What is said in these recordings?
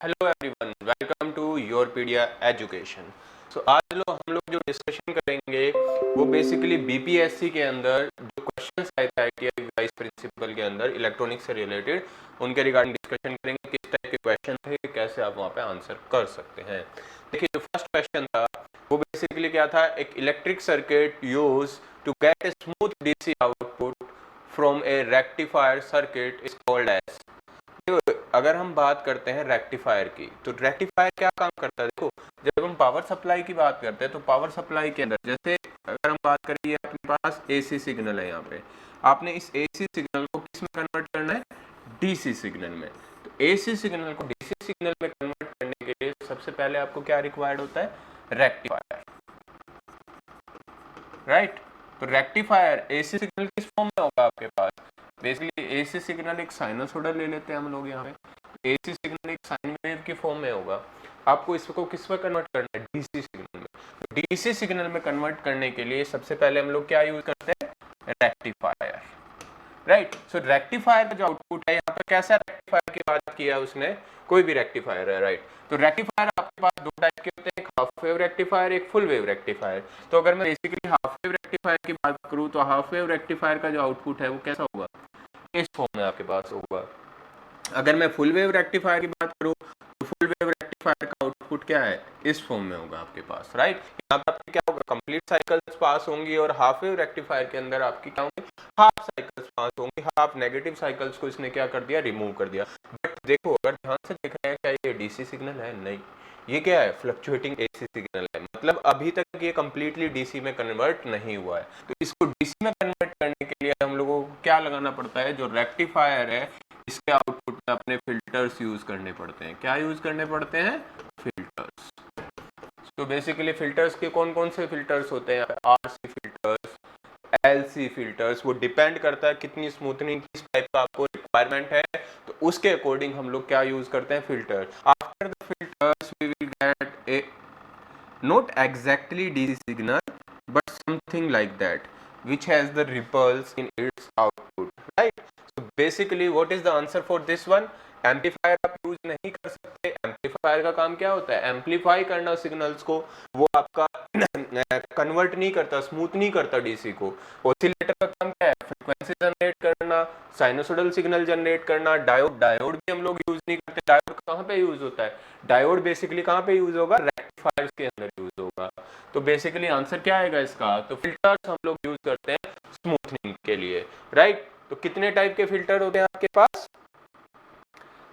Hello everyone, welcome to Yourpedia education. आज हम लोग जो डिस्कशन करेंगे वो बेसिकली बीपीएससी के अंदर जो क्वेश्चंस आए थे आईटीआई वाइस प्रिंसिपल के अंदर इलेक्ट्रॉनिक्स से रिलेटेड, उनके रिगार्डिंग डिस्कशन करेंगे। किस टाइप के क्वेश्चन थे, कैसे आप वहाँ पे आंसर कर सकते हैं। देखिए, जो फर्स्ट क्वेश्चन था वो बेसिकली क्या था, एक electric circuit use to get a smooth DC output from a rectifier circuit is called as. अगर हम बात करते हैं रेक्टिफायर की, तो रेक्टिफायर क्या काम करता है। देखो, जब हम पावर सप्लाई की बात करते हैं तो पावर सप्लाई के अंदर जैसे अगर हम बात करें, ये अपने पास एसी सिग्नल है, यहाँ पे आपने इस एसी सिग्नल को किस में कन्वर्ट करना है, डीसी सिग्नल में। तो एसी सिग्नल को डीसी सिग्नल में कन्वर्ट करने के लिए सबसे पहले आपको क्या रिक्वायर्ड होता है, रेक्टिफायर, राइट। तो रेक्टिफायर एसी सिग्नल किस फॉर्म में होगा आपके पास, बेसिकली एसी सिग्नल एक साइनसोइडल ले लेते हैं हम लोग यहाँ पे। एसी सिग्नल एक साइन वेव की फॉर्म में होगा, आपको इसको किस में कन्वर्ट करना है, डीसी सिग्नल में। तो डीसी सिग्नल में कन्वर्ट करने के लिए सबसे पहले हम लोग क्या यूज करते हैं, रेक्टिफायर, राइट। सो रेक्टिफायर का जो आउटपुट है, यहाँ पर कैसा रेक्टिफायर की बात किया उसने, कोई भी रेक्टिफायर है, राइट। तो रेक्टिफायर आपके पास दो टाइप के होते हैं, एक हाफ वेव रेक्टिफायर, एक फुल वेव रेक्टिफायर। तो अगर मैं बेसिकली हाफ वेव रेक्टिफायर की बात करूँ तो हाफ वेव रेक्टिफायर का जो आउटपुट है वो कैसा होगा, इस फॉर्म में आपके पास होगा। अगर मैं फुल वेव रेक्टिफायर की बात करूं तो फुल वेव रेक्टिफायर का आउटपुट क्या है, इस फॉर्म में होगा आपके पास, राइट। यहाँ पे आपके क्या होगा, कंप्लीट साइकिल्स पास होंगी, और हाफ वेव रेक्टिफायर के अंदर आपकी क्या होंगी, हाफ साइकिल्स पास होंगी। हाफ नेगेटिव साइकिल्स को इसने क्या कर दिया, रिमूव कर दिया। बट देखो, अगर ध्यान से देख रहे हैं, क्या ये डीसी सिग्नल है, नहीं, ये क्या है, फ्लक्चुएटिंग एसी सिग्नल है। मतलब अभी तक ये कंप्लीटली डीसी में कन्वर्ट नहीं हुआ है। तो इसको डीसी में कन्वर्ट करने के लिए हम लोगों को क्या लगाना पड़ता है, जो रेक्टिफायर है इसके आउटपुट में अपने फिल्टर्स यूज करने पड़ते हैं। क्या यूज करने पड़ते हैं, फिल्टर्स। तो बेसिकली फिल्टर्स के कौन कौन से फिल्टर्स होते हैं, आरसी फिल्टर्स, एलसी फिल्टर्स। वो डिपेंड करता है कितनी स्मूथनिंग, किस टाइप का आपको रिक्वायरमेंट है, तो उसके अकॉर्डिंग हम लोग क्या यूज करते हैं, filter. After the filters we will get a not exactly DC signal but something like that which has the ripples in its output, right? So basically what is the answer for this one, amplifier आप use नहीं कर सकते। Amplifier का काम क्या होता है, amplify करना सिग्नल्स को, वो आपका कन्वर्ट नहीं करता, स्मूथ नहीं करता डीसी को। ऑसिलेटर का काम क्या है, फ्रीक्वेंसी जनरेट करना, साइनसोइडल सिग्नल जनरेट करना। डायोड, डायोड भी हम लोग यूज नहीं करते। डायोड कहाँ पे यूज होता है, डायोड बेसिकली कहाँ पे यूज होगा, रेक्टिफायर्स के अंदर यूज होगा। तो बेसिकली आंसर क्या आएगा इसका, तो फिल्टर्स हम लोग यूज करते हैं स्मूथनिंग के लिए, राइट। तो कितने टाइप के फिल्टर होते हैं आपके पास,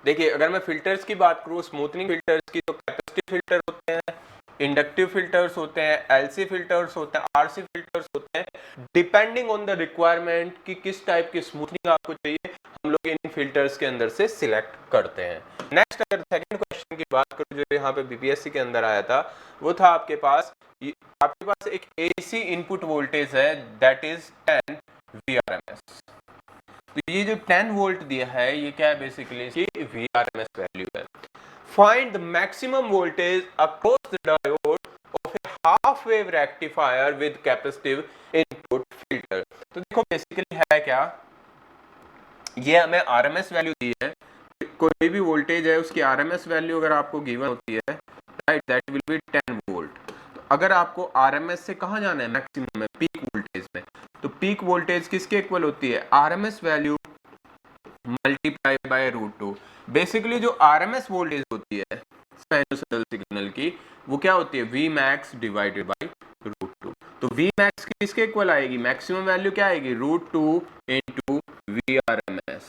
देखिए अगर मैं फिल्टर्स की बात करूं, स्मूथनिंग फिल्टर्स की, तो कैपेसिटिव फिल्टर होते हैं, इंडक्टिव फिल्टर्स होते हैं, एलसी फिल्टर्स होते हैं, आरसी फिल्टर्स होते हैं। डिपेंडिंग ऑन द रिक्वायरमेंट कि किस टाइप की स्मूथनिंग आपको चाहिए, हम लोग इन फिल्टर्स के अंदर से सिलेक्ट करते हैं। नेक्स्ट अगर सेकंड क्वेश्चन की बात करूं जो यहाँ पे बीपीएससी के अंदर आया था, वो था आपके पास एक एसी इनपुट वोल्टेज है, दैट इज 10 VRMS। तो ये जो 10 वोल्ट दिया है, ये क्या है, बेसिकली ये VRMS वैल्यू है। Find the maximum voltage across the diode off A half wave rectifier with capacitive input filter. तो देखो बेसिकली है क्या, ये हमें RMS वैल्यू दी है, कोई भी वोल्टेज है उसकी RMS वैल्यू अगर आपको गिवन होती है, right, that will B 10 volt. तो अगर आपको RMS से कहां जाना है, मैक्सिमम में, पीक वोल्टेज में, तो पीक वोल्टेज किसके इक्वल होती है, RMS value multiply by √2। Basically जो RMS वोल्टेज होती है साइनसोइडल सिग्नल की, वो क्या होती है, Vmax डिवाइडेड बाय √2। तो Vmax किसके इक्वल आएगी, मैक्सिमम वैल्यू क्या आएगी, √2 इंटू VRMS,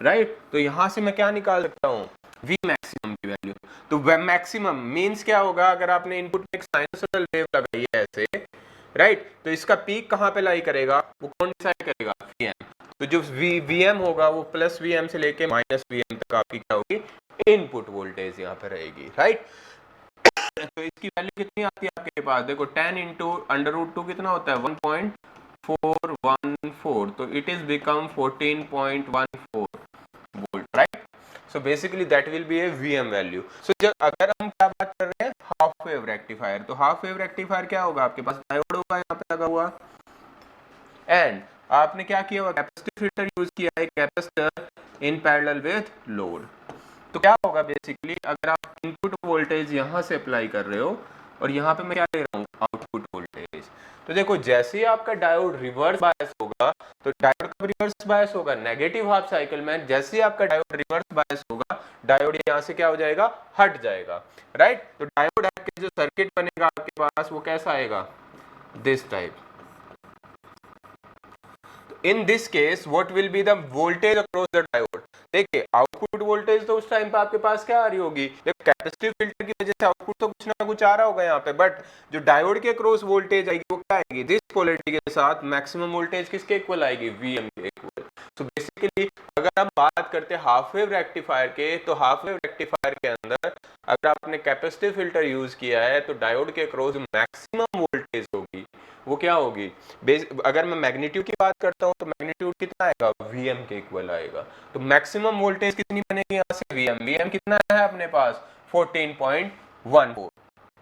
राइट। तो यहां से मैं क्या निकाल सकता हूं, V मैक्सिमम की वैल्यू। तो मैक्सिमम मींस क्या होगा, अगर आपने इनपुट में एक साइनसोइडल वेव लगाई है ऐसे, राइट, तो इसका पीक कहां पे लाई करेगा, वो कौन डिसाइड करेगा, VM। तो जो VM होगा वो प्लस VM से लेके माइनस VM तक आपकी क्या होगी, इनपुट वोल्टेज यहाँ पे रहेगी, राइट। तो इसकी वैल्यू कितनी आती है आपके पास, देखो 10 इंटू √2 कितना होता है, 1.414। तो it is become 14.14 volt, right. So basically that will be a VM value. So जब अगर हम क्या बात कर रहे हैं, हाफ वेव रेक्टिफायर, तो हाफ वेव रेक्टिफायर क्या होगा, आपके पास डायोड होगा यहाँ पे लगा हुआ, एंड आपने क्या किया हुआ, कैपेसिटिव फिल्टर यूज किया है, capacitor in parallel with load. तो क्या होगा बेसिकली, अगर आप इनपुट वोल्टेज यहाँ से अप्लाई कर रहे हो और यहाँ पे मैं क्या ले रहा हूँ, आउटपुट वोल्टेज, तो देखो जैसे ही आपका डायोड रिवर्स बायस होगा, तो डायोड कब रिवर्स बायस होगा, नेगेटिव हाफ साइकिल में। जैसे ही आपका डायोड रिवर्स बायस होगा, डायोड यहाँ से क्या हो जाएगा, हट जाएगा, राइट। तो डायोड के जो सर्किट बनेगा आपके पास वो कैसा आएगा, this type. In this case, what will be the voltage across the diode? देखिए आउटपुट वोल्टेज तो उस टाइम पे आपके पास क्या आ रही होगी, कैपेसिटिव फिल्टर की वजह से आउटपुट तो कुछ ना कुछ आ रहा होगा यहाँ पे, बट जो डायोड के क्रॉस वोल्टेज आएगी वो क्या आएगी, दिस पोलैरिटी के साथ मैक्सिमम वोल्टेज किसके इक्वल आएगी, Vm के इक्वल। तो बेसिकली अगर हम बात करते हैं हाफ वेव रेक्टिफायर के, तो हाफ वेव रेक्टिफायर के अंदर अगर आपने कैपेसिटिव फिल्टर यूज किया है तो डायोड के क्रॉस मैक्सिमम वोल्टेज होगी वो क्या होगी, अगर मैं मैग्नीट्यूड की बात करता हूं तो मैग्नीट्यूड कितना आएगा, Vm के इक्वल आएगा। तो मैक्सिमम वोल्टेज कितनी बनेगी यहाँ से, Vm कितना है अपने पास 14.14,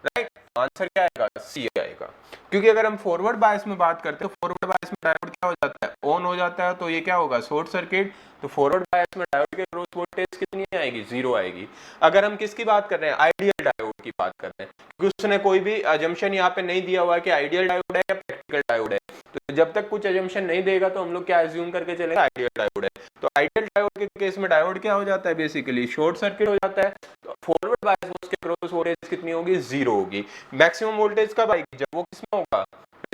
राइट। आंसर क्या आएगा, सी आएगा। क्योंकि अगर हम फॉरवर्ड बायस में बात करते हैं, फॉरवर्ड बायस में डायोड क्या हो जाता है, ऑन हो जाता है, तो ये क्या होगा, शॉर्ट सर्किट। तो फॉरवर्ड बायस में डायोड के क्रॉस वोल्टेज कितनी आएगी, 0 आएगी। अगर हम किसकी बात कर रहे हैं, आइडियल डायोड की बात कर रहे हैं, क्योंकि उसने कोई भी अजम्पशन यहाँ पे नहीं दिया हुआ है कि आइडियल डायोड है या प्रैक्टिकल डायोड है। तो जब तक कुछ अजम्पशन नहीं देगा तो हम लोग क्या एज्यूम करके चलेंगे, आइडियल डायोड है। तो आइडियल डायोड के केस में डायोड क्या हो जाता है, बेसिकली शॉर्ट सर्किट हो जाता है। तो फॉरवर्ड बायस में उसके क्रॉस वोल्टेज कितनी होगी, 0 होगी। मैक्सिमम वोल्टेज कब आएगी, जब वो किसमें होगा,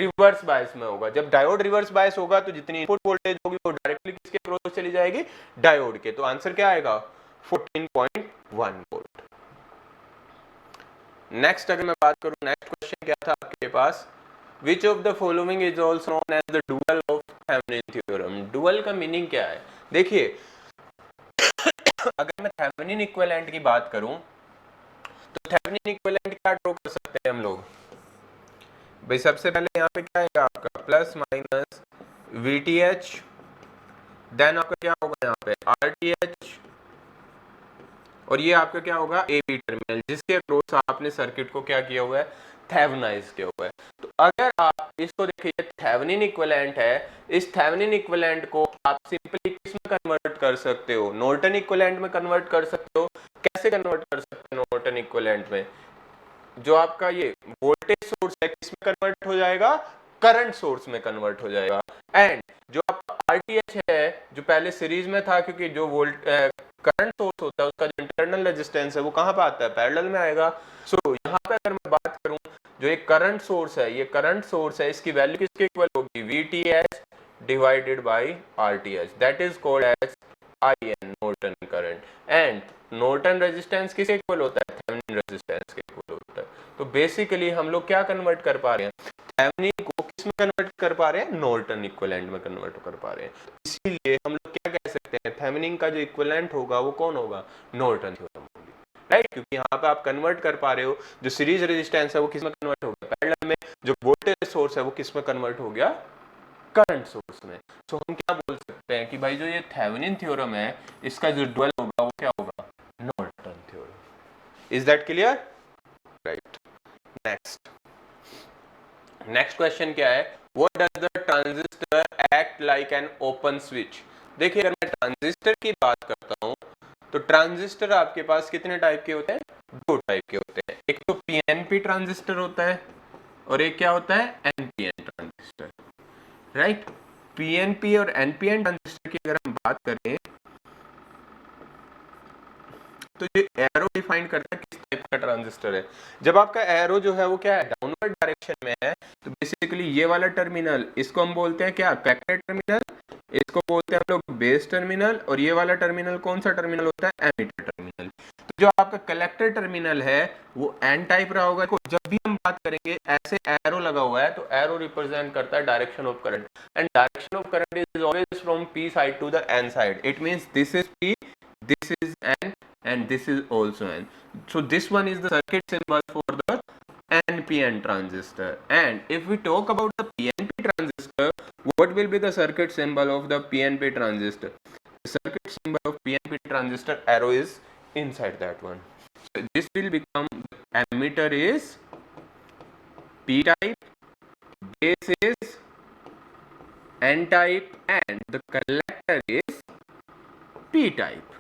रिवर्स बायस में होगा। जब डायोड रिवर्स बायस होगा तो जितनी इनपुट वोल्टेज होगी वो डायरेक्टली किसके क्रॉस चली जाएगी, डायोड के। तो आंसर क्या आएगा, 14.1 वोल्ट। नेक्स्ट अगर मैं बात करूं, नेक्स्ट क्वेश्चन क्या था आपके पास, Which of the following is also known as the dual of Thevenin theorem? Dual का मीनिंग क्या है, देखिए अगर मैं थेवेनिन इक्विवेलेंट की बात करूं तो थेवेनिन इक्विवेलेंट क्या ड्रॉ कर सकते हैं हम लोग भाई। सबसे पहले यहाँ पे क्या आएगा आपका प्लस माइनस VTH, देन आपका क्या होगा यहाँ पे RTH, और ये आपका क्या होगा AB टर्मिनल, जिसके अक्रॉस आपने सर्किट को क्या किया हुआ है, थेवेनाइज किया हुआ है। तो अगर आप इसको देखिए थेवेनिन इक्विवेलेंट है, इस थेवेनिन इक्विवेलेंट को आप सिंपली किसमें कन्वर्ट कर सकते हो, नॉर्टन इक्विवेलेंट में कन्वर्ट कर सकते हो। कैसे कन्वर्ट कर सकते हो नॉर्टन इक्विवेलेंट में, जो आपका ये वोल्टेज सोर्स है किसमें कन्वर्ट हो जाएगा, करंट सोर्स में कन्वर्ट हो जाएगा। एंड जो आपका RTH है जो पहले सीरीज में था, क्योंकि जो करंट सोर्स होता है उसका जो इंटरनल रेजिस्टेंस है वो कहां पे आता है, पैरेलल में आएगा। सो यहाँ पे अगर मैं बात करूं, जो एक करंट सोर्स है, ये करंट सोर्स है, इसकी वैल्यू किसके इक्वल होगी, VTH divided by RTH, that is called as IN, Norton current. And Norton resistance किसके इक्वल होता है, थेवेनिन रेजिस्टेंस के इक्वल होता है। तो बेसिकली हम लोग क्या कन्वर्ट कर पा रहे हैं, थेवेनिन को किस में कन्वर्ट कर पा रहे हैं, नॉर्टन इक्विवेलेंट में कन्वर्ट कर पा रहे हैं। इसीलिए हम लोग क्या कह सकते हैं, थेवेनिन का जो इक्विवेलेंट होगा वो कौन होगा, नॉर्टन थ्योरम होगी, राइट। क्योंकि यहाँ पे आप कन्वर्ट कर पा रहे हो, जो सीरीज रेजिस्टेंस है वो किस में कन्वर्ट हो गया, पैरेलल में। जो वोल्टेज सोर्स है वो किस में कन्वर्ट हो गया, करंट सोर्स में। तो हम क्या बोल सकते हैं कि भाई जो ये थेवेनिन थ्योरम है इसका जो ड्यूअल होगा वो क्या होगा, Norton theorem. Is that clear, right. Next question क्या है, what does the transistor act like an open switch. देखिए अगर मैं ट्रांजिस्टर की बात करता हूं तो ट्रांजिस्टर आपके पास कितने टाइप के होते हैं, 2 टाइप के होते हैं। एक तो PNP ट्रांजिस्टर होता है और एक क्या होता है, NPN ट्रांजिस्टर, राइट। PNP और NPN ट्रांजिस्टर की अगर हम बात करें तो ये एरो डिफाइन करता है किस टाइप का ट्रांजिस्टर है। जब आपका एरो जो है वो क्या है, डाउनवर्ड डायरेक्शन में है, तो बेसिकली ये वाला टर्मिनल इसको हम बोलते हैं क्या, कलेक्टर टर्मिनल, इसको बोलते हैं हम लोग बेस टर्मिनल, और ये वाला टर्मिनल कौन सा टर्मिनल होता है, एमिटर टर्मिनल। तो जो आपका कलेक्टर टर्मिनल है वो एन टाइप रहा होगा। जब भी हम बात करेंगे ऐसे एरो लगा हुआ है तो एरो रिप्रेजेंट करता है direction of current, and direction of current is always from P side to the N side. It means this is P, this is N, and this is also N. So this one is the circuit symbol for the NPN transistor. And if we talk about the PNP transistor, what will be the circuit symbol of the PNP transistor? The circuit symbol of PNP transistor arrow is inside that one. So this will become, the emitter is P type, base is N type, and the collector is P type.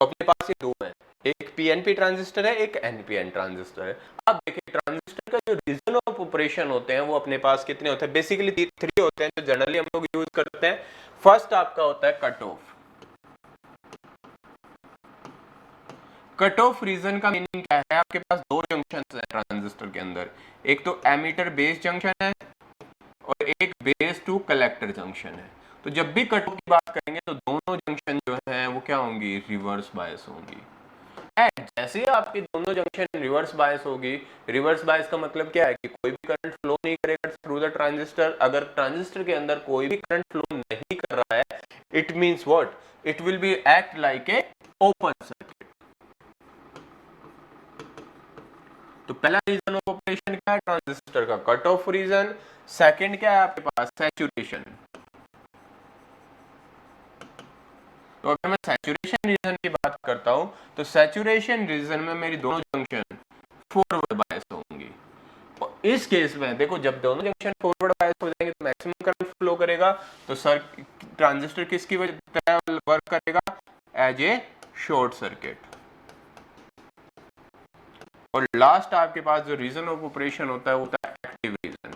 तो अपने पास ये दो है, एक PNP transistor है, एक NPN transistor है। अब देखिए ट्रांजिस्टर का जो रीजन ऑफ ऑपरेशन होते हैं वो अपने पास कितने होते हैं, बेसिकली 3 होते हैं जो जनरली हम लोग यूज करते हैं। फर्स्ट आपका होता है cut off. Cut off region का मीनिंग क्या है, आपके पास दो जंक्शन है ट्रांजिस्टर के अंदर, एक तो एमीटर बेस जंक्शन है और एक बेस टू कलेक्टर जंक्शन है। तो जब भी कट ऑफ की बात करेंगे तो दोनों जंक्शन जो है वो क्या होंगी, रिवर्स बायस होंगी। एंड जैसे ही आपकी दोनों जंक्शन रिवर्स बायस होगी, रिवर्स बायस का मतलब क्या है कि कोई भी करंट फ्लो नहीं करेगा थ्रू द ट्रांजिस्टर। अगर ट्रांजिस्टर के अंदर कोई भी करंट फ्लो नहीं कर रहा है, it means what, it will be act like a open circuit. तो पहला रीजन ऑफ ऑपरेशन क्या है ट्रांजिस्टर का, कट ऑफ रीजन। सेकंड क्या है आपके पास, सैचुरेशन। तो अगर मैं सैचुरेशन रीजन की बात करता हूं तो सैचुरेशन रीजन में मेरी दोनों जंक्शन फॉरवर्ड बायस होंगी। और इस केस में देखो जब दोनों जंक्शन फॉरवर्ड बायस हो जाएंगे तो मैक्सिमम करंट फ्लो करेगा। तो सर ट्रांजिस्टर किसकी वजह वर्क करेगा, एज ए शॉर्ट सर्किट। और लास्ट आपके पास जो रीजन ऑफ ऑपरेशन होता है वो होता है एक्टिव रीजन।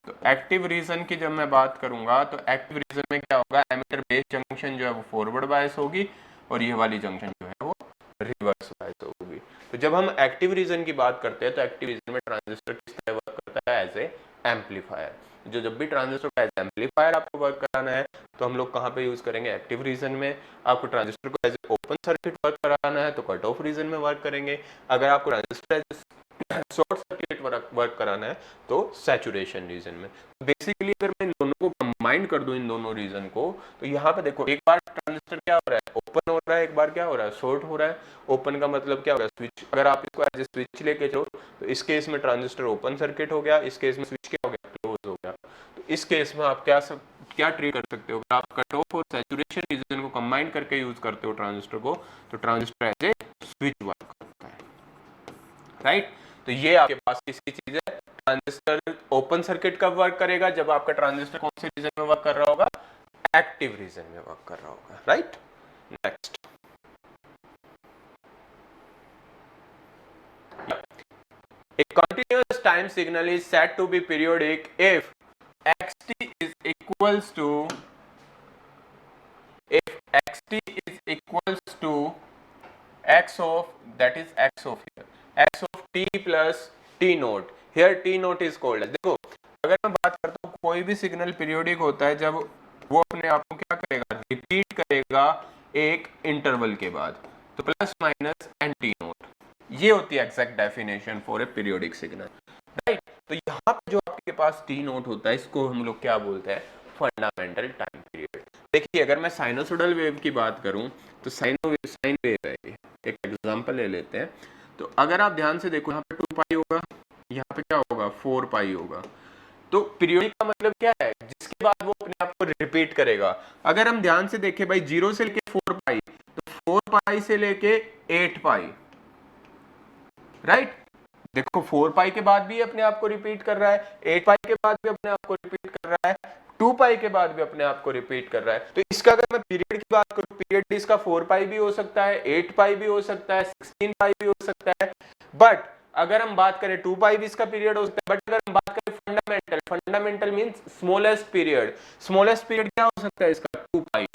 तो एक्टिव रीजन की जब मैं बात करूंगा तो एक्टिव रीजन में क्या होगा, एमिटर बेस जंक्शन जो है वो फॉरवर्ड बायस होगी और ये वाली जंक्शन जो है वो रिवर्स बायस होगी। तो जब हम एक्टिव रीजन की बात करते हैं तो एक्टिव रीजन में ट्रांजिस्टर किस तरह वर्क करता है, एज ए एम्पलीफायर। जो जब भी ट्रांजिस्टर का एज एम्पलीफायर आपको वर्क कराना है तो हम लोग कहाँ पे यूज करेंगे, एक्टिव रीजन में। आपको ट्रांजिस्टर को एज ओपन सर्किट वर्क कराना है तो कट ऑफ रीजन में वर्क करेंगे। अगर आपको transistor as short circuit work कराना है तो सैचुरेशन रीजन में। बेसिकली अगर मैं इन दोनों को कंबाइन कर दूं, इन दोनों रीजन को, तो यहाँ पे देखो एक बार ट्रांजिस्टर क्या हो रहा है, ओपन हो रहा है, एक बार क्या हो रहा है, शॉर्ट हो रहा है। ओपन का मतलब क्या हो रहा है, स्विच। अगर आप इसको एज ए स्विच लेके चलो तो इस केस में ट्रांजिस्टर ओपन सर्किट हो गया, इस केस में स्विच क्या हो गया, क्लोज हो गया। तो इस केस में आप क्या ट्रीट कर सकते हो, अगर आप कट ऑफ और सैचुरेशन रीजन को कंबाइन करके यूज करते हो ट्रांजिस्टर को, तो transistor as a switch work करता है, राइट। तो ये आपके पास किसकी चीज है, ट्रांजिस्टर ओपन सर्किट कब वर्क करेगा, जब आपका ट्रांजिस्टर कौन से रीजन में वर्क कर रहा होगा, एक्टिव रीजन में वर्क कर रहा होगा, right. Next, a continuous time signal is said to be periodic if xt is equals to x of, that is x of here, x of t plus t naught, here t naught is called as, देखो अगर मैं बात करता हूँ कोई भी signal periodic होता है जब वो अपने आप को क्या करेगा, रिपीट करेगा एक इंटरवल के बाद, तो plus minus N T naught, ये होती है exact definition for a periodic signal, right. तो यहाँ पे जो आपके पास टी नोट होता है इसको हम लोग क्या बोलते हैं, फंडामेंटल टाइम पीरियड। देखिए अगर मैं साइनोसोडल वेव की बात करूं तो साइन वेव है, एक एग्जांपल ले लेते हैं। तो अगर आप ध्यान से देखो यहाँ पे 2 पाई होगा, यहाँ पे क्या होगा 4 पाई होगा। तो पीरियोडिक का मतलब क्या है, जिसके बाद वो अपने आप को रिपीट करेगा। अगर हम ध्यान से देखें भाई 0 से लेके 4 पाई, तो 4 पाई से लेके 8 पाई, राइट। देखो 4 पाई के बाद भी अपने आप को रिपीट कर रहा है, 8 पाई के बाद भी अपने आप को रिपीट कर रहा है, 2 पाई के बाद भी अपने आप को रिपीट कर रहा है। तो इसका अगर मैं पीरियड की बात करूं, पीरियड इसका 4 पाई भी हो सकता है, 8 पाई भी हो सकता है, 16 पाई भी हो सकता है। बट अगर हम बात करें 2 पाई भी इसका पीरियड हो सकता है। बट अगर हम बात करें fundamental means smallest period, smallest period क्या हो सकता है इसका, 2 पाई।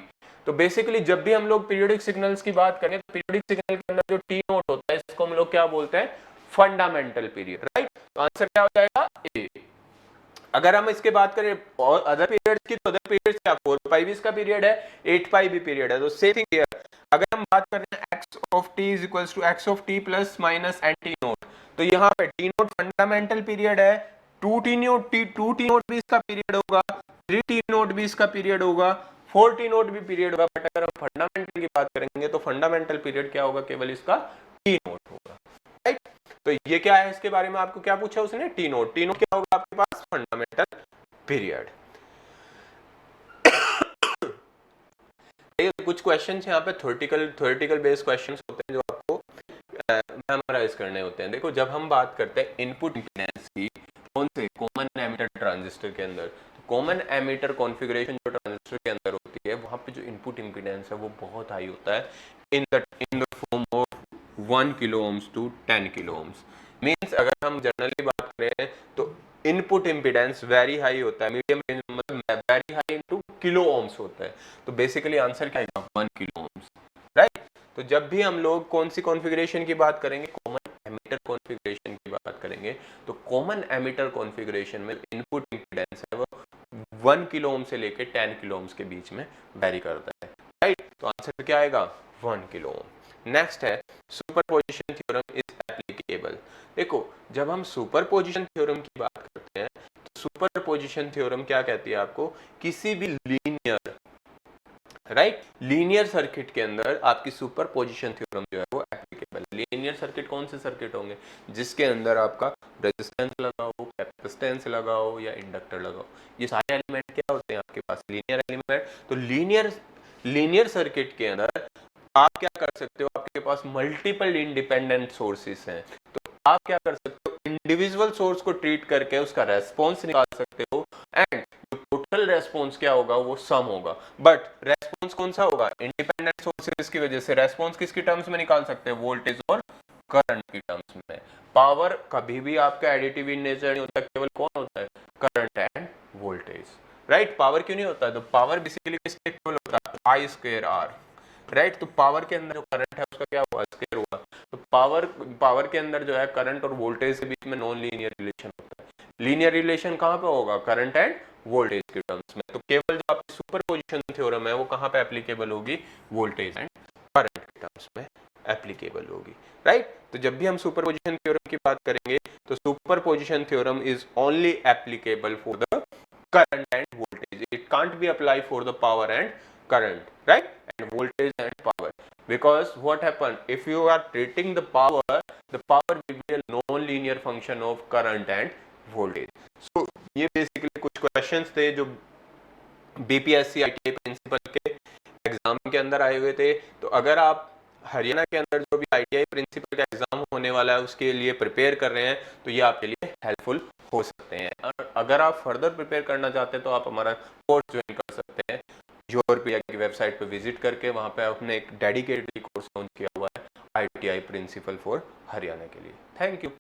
तो बेसिकली जब भी हम लोग पीरियोडिक सिग्नल्स की बात करें तो पीरियोडिक सिग्नल के अंदर जो टी नोट होता है इसको हम लोग क्या बोलते हैं, फंडामेंटल पीरियड, राइट। तो आंसर क्या हो जाएगा, ए। अगर हम इसके बात करें और अदर पीरियड्स की, तो अदर पीरियड्स क्या, 4 पाई भी इसका पीरियड है, 8 पाई भी पीरियड है। तो सेम थिंग हियर, अगर हम बात कर रहे हैं x of t is equals to x of t plus minus n t note, तो यहाँ पे t नोट फंडामेंटल पीरियड है, 2t नोट भी इसका पीरियड होगा, 3t नोट भी इसका पीरियड होगा, 4t नोट भी पीरियड होगा। बट अगर हम फंडामेंटल की बात करेंगे तो फंडामेंटल पीरियड क्या होगा, केवल इसका t नोट होगा, राइट। तो ये क्या है, इसके बारे में आपको क्या पूछा उसने, टी नोट। टी नोट क्या होगा आपके पास, फंडामेंटल पीरियड। कुछ क्वेश्चंस यहाँ पे थ्योरेटिकल बेस्ड क्वेश्चंस होते हैं जो आपको मेमोराइज करने होते हैं। देखो जब हम बात करते हैं इनपुट इंपीडेंस की, कौन से, कॉमन एमिटर ट्रांजिस्टर के अंदर, कॉमन एमिटर कॉन्फ़िगरेशन जो ट्रांजिस्टर के अंदर होती है वहां पे जो इनपुट इंपीडेंस है वो बहुत हाई होता है। In the form of 1 kilo ohms to 10 kilo ohms. Means अगर हम जनरली बात करें तो इनपुट इम्पीडेंस वेरी हाई होता है, मीडियम रेंज मतलब very high into kilo ohms होता है, तो बेसिकली आंसर क्या आएगा 1 किलो ओम्स, राइट। तो जब भी हम लोग कौन सी कॉन्फ़िगरेशन की बात करेंगे, कॉमन एमिटर कॉन्फ़िगरेशन की बात करेंगे, तो कॉमन एमिटर कॉन्फ़िगरेशन में इनपुट इम्पीडेंस है वो 1 किलो ओम से लेके 10 किलो ओम्स के बीच में वेरी करता है, राइट। तो आंसर क्या आएगा 1 किलो ओम। नेक्स्ट है सुपरपोजिशन थ्योरम इज एप्लीकेबल। देखो जब हम सुपरपोजिशन थ्योरम की बात करते हैं तो सुपरपोजिशन थ्योरम क्या कहती है आपको, किसी भी लीनियर, राइट, लीनियर सर्किट के अंदर आपकी सुपरपोजिशन थ्योरम जो है वो एप्लीकेबल। लीनियर सर्किट कौन से सर्किट होंगे, जिसके अंदर आपका रेजिस्टेंस लगा हो, कैपेसिटेंस लगा हो या इंडक्टर लगा हो, ये सारे एलिमेंट क्या होते हैं आपके पास, लीनियर एलिमेंट। तो लीनियर सर्किट के अंदर आप क्या कर सकते हो, आपके पास मल्टीपल इंडिपेंडेंट सोर्सेस हैं, तो आप क्या कर सकते हो, इंडिविजुअल सोर्स को ट्रीट करके उसका रेस्पॉन्स निकाल सकते हो, एंड टोटल रेस्पॉन्स क्या होगा वो सम होगा। बट रेस्पॉन्स कौन सा होगा, इंडिपेंडेंट सोर्सेज की वजह से रेस्पॉन्स किसकी टर्म्स में निकाल सकते हैं, वोल्टेज और करंट की टर्म्स में। पावर कभी भी आपका एडिटिव इन नेचर नहीं होता, केवल कौन होता है, current end voltage, right. Power क्यों नहीं होता है, तो पावर बेसिकली किसके इक्वल होता है, आई स्क्वायर आर, राइट। तो पावर के अंदर जो करंट है उसका क्या हुआ, स्क्वायर हुआ। तो पावर के अंदर जो है करंट और वोल्टेज के बीच में नॉन लीनियर रिलेशन होता है। लीनियर रिलेशन कहाँ पे होगा, करंट एंड वोल्टेज के टर्म्स में। तो केवल जो आपकी सुपरपोजिशन थ्योरम है वो कहाँ पे एप्लीकेबल होगी, वोल्टेज एंड करंट के टर्म्स में एप्लीकेबल होगी, राइट। तो जब भी हम सुपरपोजिशन थ्योरम की बात करेंगे तो superposition theorem is only applicable for the current and voltage. It can't be applied for the power and current, right? And voltage and power. Because what happened? If you are treating the power will be a non-linear function of current and voltage. So ये basically कुछ questions थे जो BPSC ITI principal के exam के अंदर आए हुए थे। तो अगर आप हरियाणा के अंदर जो भी ITI प्रिंसिपल का एग्जाम होने वाला है उसके लिए प्रिपेयर कर रहे हैं तो ये आपके लिए हेल्पफुल हो सकते हैं। और अगर आप फर्दर प्रिपेयर करना चाहते हैं तो आप हमारा कोर्स ज्वाइन कर सकते हैं यूरोपिया की वेबसाइट पर विजिट करके। वहाँ पे आपने एक डेडिकेटेड कोर्स लॉन्च किया हुआ है ITI प्रिंसिपल फॉर हरियाणा के लिए। Thank you.